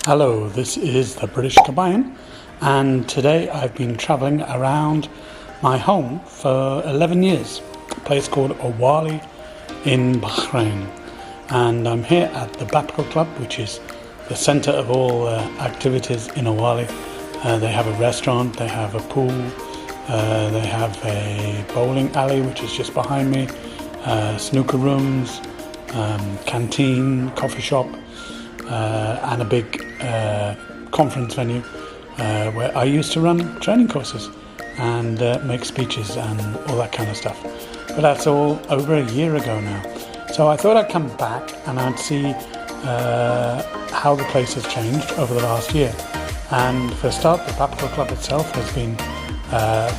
Hello, this is the British Kabayan, and today I've been travelling around my home for 11 years, a place called Awali in Bahrain. And I'm here at the Bapco Club, which is the centre of all activities in Awali. They have a restaurant, they have a pool, they have a bowling alley which is just behind me, snooker rooms, canteen, coffee shop, and a big conference venue where I used to run training courses and make speeches and all that kind of stuff. But that's all over a year ago now. So I thought I'd come back and I'd see how the place has changed over the last year. And for a start, the Bapco Club itself has been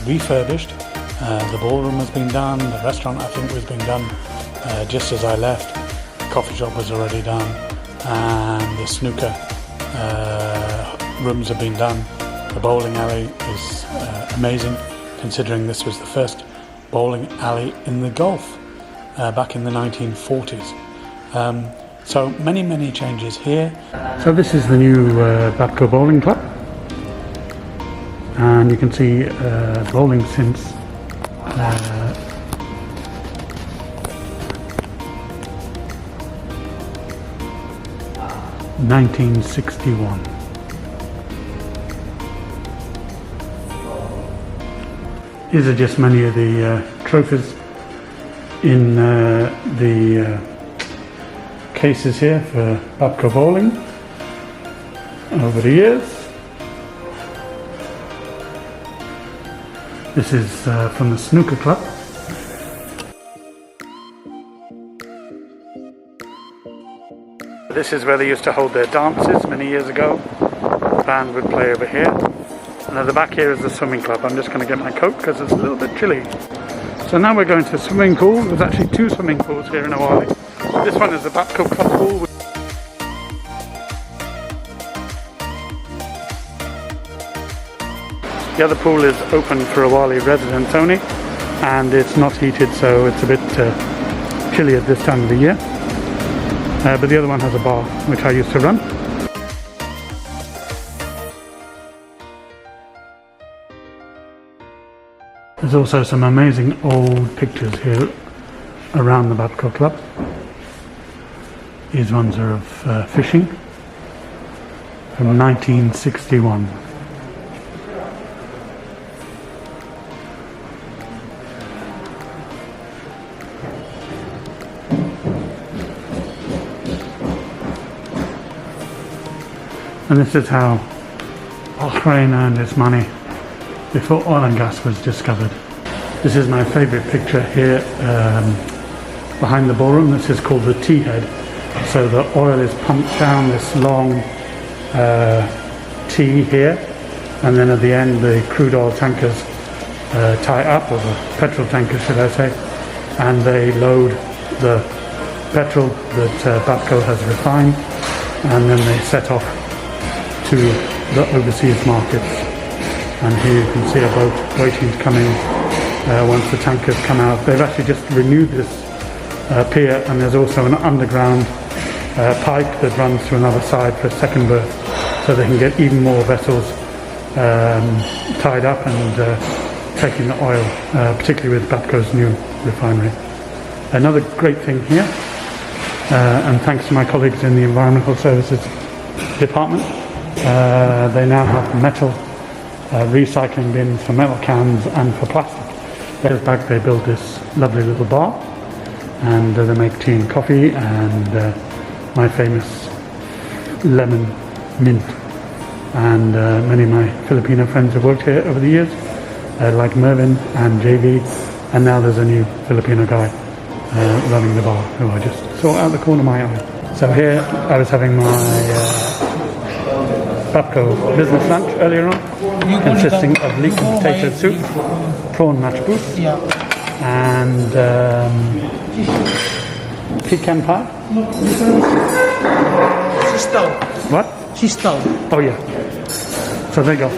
refurbished. The ballroom has been done, the restaurant I think was being done just as I left. The coffee shop was already done, and the snooker rooms have been done. The bowling alley is amazing, considering this was the first bowling alley in the Gulf back in the 1940s. So many changes here. So this is the new Bapco Bowling Club, and you can see bowling since 1961. These are just many of the trophies in the cases here for Bapco Bowling over the years. This is from the snooker club. This is where they used to hold their dances many years ago. The band would play over here. And at the back here is the swimming club. I'm just going to get my coat because it's a little bit chilly. So now we're going to the swimming pool. There's actually two swimming pools here in Awali. This one is the Bapco Club pool. The other pool is open for Awali residents only, and it's not heated, so it's a bit chilly at this time of the year. But the other one has a bar, which I used to run. There's also some amazing old pictures here around the Bapco Club. These ones are of fishing from 1961. And this is how Bahrain earned its money before oil and gas was discovered. This is my favourite picture here behind the ballroom. This is called the tea head. So the oil is pumped down this long T here, and then at the end the crude oil tankers tie up, or the petrol tankers should I say, and they load the petrol that Bapco has refined, and then they set off to the overseas markets. And here you can see a boat waiting to come in once the tankers come out. They've actually just renewed this pier, and there's also an underground pipe that runs to another side for a second berth, so they can get even more vessels tied up and taking the oil, particularly with Bapco's new refinery. Another great thing here, and thanks to my colleagues in the Environmental Services Department, they now have metal recycling bins for metal cans and for plastic. Years back they built this lovely little bar, and they make tea and coffee, and my famous lemon mint. And many of my Filipino friends have worked here over the years, like Mervin and JV, and now there's a new Filipino guy running the bar who I just saw out the corner of my eye. So here I was having my Bapco business lunch earlier on, consisting of leek and potato soup, prawn matchboot, and pecan pie. What? Oh yeah. So there you go.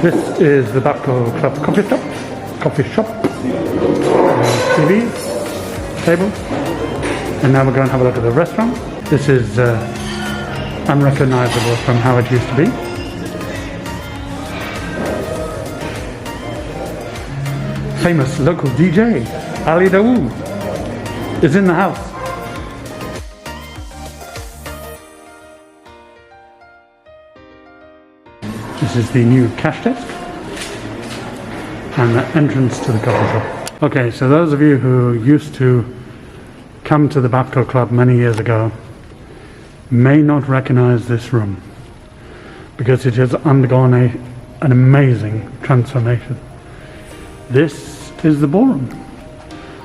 This is the Bapco Club coffee shop, TV, table, and now we're going to have a look at the restaurant. This is unrecognizable from how it used to be. Famous local DJ, Ali Dawood, is in the house. This is the new cash desk and the entrance to the coffee shop. Okay, so those of you who used to come to the Bapco Club many years ago may not recognize this room because it has undergone an amazing transformation. This is the ballroom.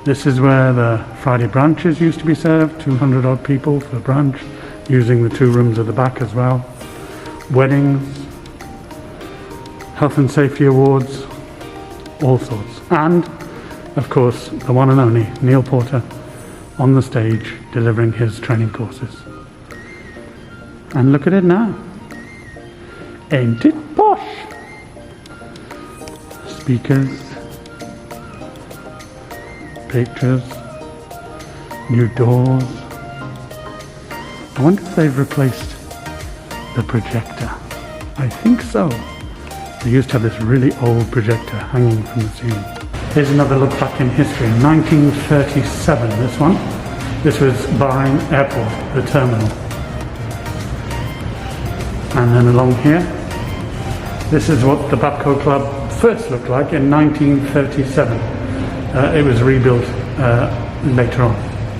This is where the Friday brunches used to be served, 200 odd people for brunch, using the 2 rooms at the back as well. Weddings, health and safety awards, all sorts. And, of course, the one and only Neil Porter on the stage delivering his training courses. And look at it now. Ain't it posh? Speakers, pictures, new doors. I wonder if they've replaced the projector. I think so. They used to have this really old projector hanging from the ceiling. Here's another look back in history. 1937, this one. This was Bahrain Airport, the terminal. And then along here, this is what the Bapco Club first looked like in 1937. It was rebuilt later on.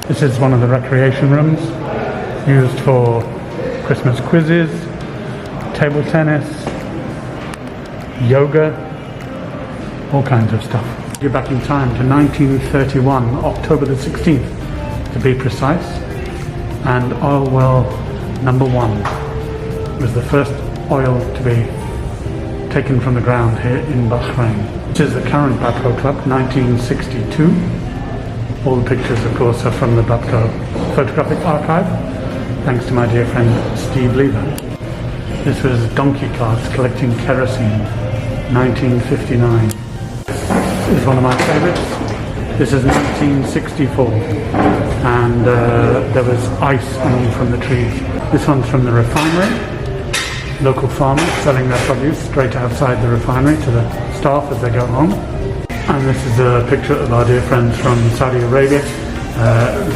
This is one of the recreation rooms used for Christmas quizzes, table tennis, yoga, all kinds of stuff. You're back in time to 1931, October the 16th to be precise, and oil well number 1 was the first oil to be taken from the ground here in Bahrain. This is the current Bapco Club, 1962. All the pictures, of course, are from the Bapco Photographic Archive, thanks to my dear friend Steve Lever. This was donkey carts collecting kerosene, 1959. This is one of my favorites. This is 1964, and there was ice hanging from the trees. This one's from the refinery. Local farmers selling their produce straight outside the refinery to the staff as they go home. And this is a picture of our dear friends from Saudi Arabia,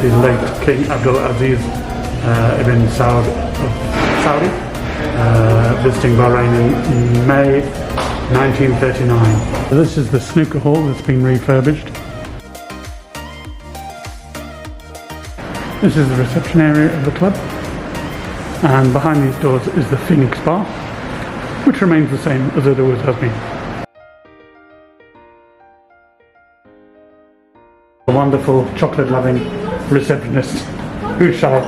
the late King Abdul Aziz ibn Saud of Saudi, visiting Bahrain in May 1939. So this is the snooker hall that's been refurbished. This is the reception area of the club. And behind these doors is the Phoenix Bar, which remains the same as it always has been. A wonderful chocolate-loving receptionist who's shy.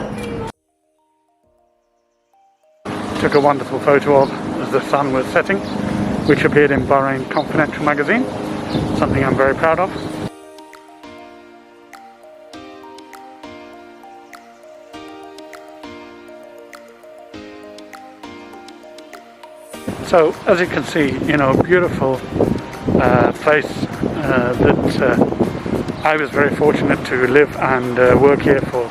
Took a wonderful photo of as the sun was setting, which appeared in Bahrain Confidential magazine, something I'm very proud of. So, as you can see, beautiful place that I was very fortunate to live and work here for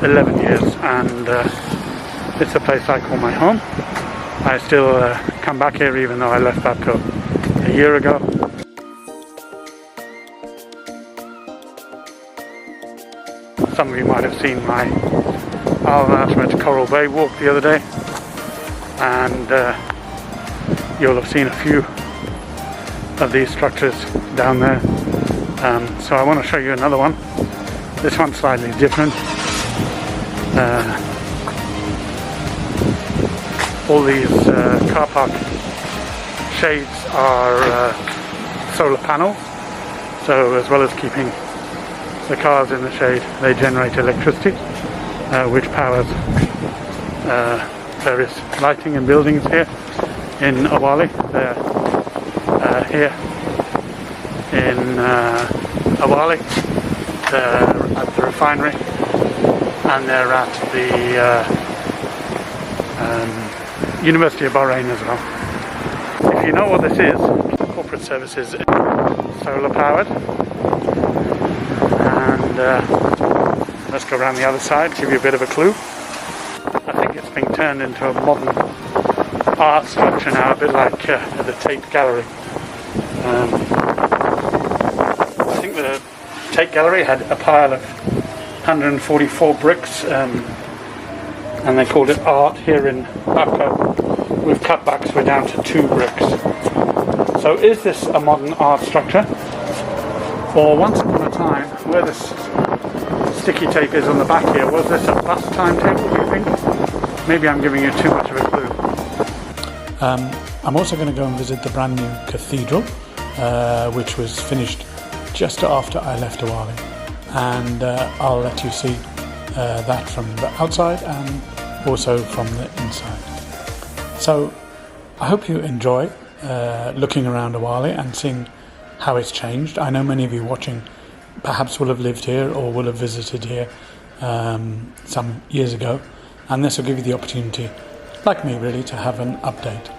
11 years, and it's a place I call my home. I still come back here even though I left Bapco a year ago. Some of you might have seen my Al Coral Bay walk the other day, and you'll have seen a few of these structures down there. So I want to show you another one. This one's slightly different. All these car park shades are solar panels. So as well as keeping the cars in the shade, they generate electricity, which powers various lighting and buildings here in Awali. They're here in Awali. They're at the refinery, and they're at the University of Bahrain as well. If you know what this is, corporate services, solar powered. And let's go around the other side, give you a bit of a clue. I think it's been turned into a modern art structure now, a bit like the Tate Gallery. I think the Tate Gallery had a pile of 144 bricks, and they called it art. Here in Bapco, with cutbacks, we're down to 2 bricks. So is this a modern art structure? Or once upon a time, where this sticky tape is on the back here, was this a bus timetable, do you think? Maybe I'm giving you too much of a clue. I'm also going to go and visit the brand new cathedral, which was finished just after I left Awali, and I'll let you see that from the outside and also from the inside. So I hope you enjoy looking around Awali and seeing how it's changed. I know many of you watching perhaps will have lived here or will have visited here some years ago, and this will give you the opportunity, like me really, to have an update.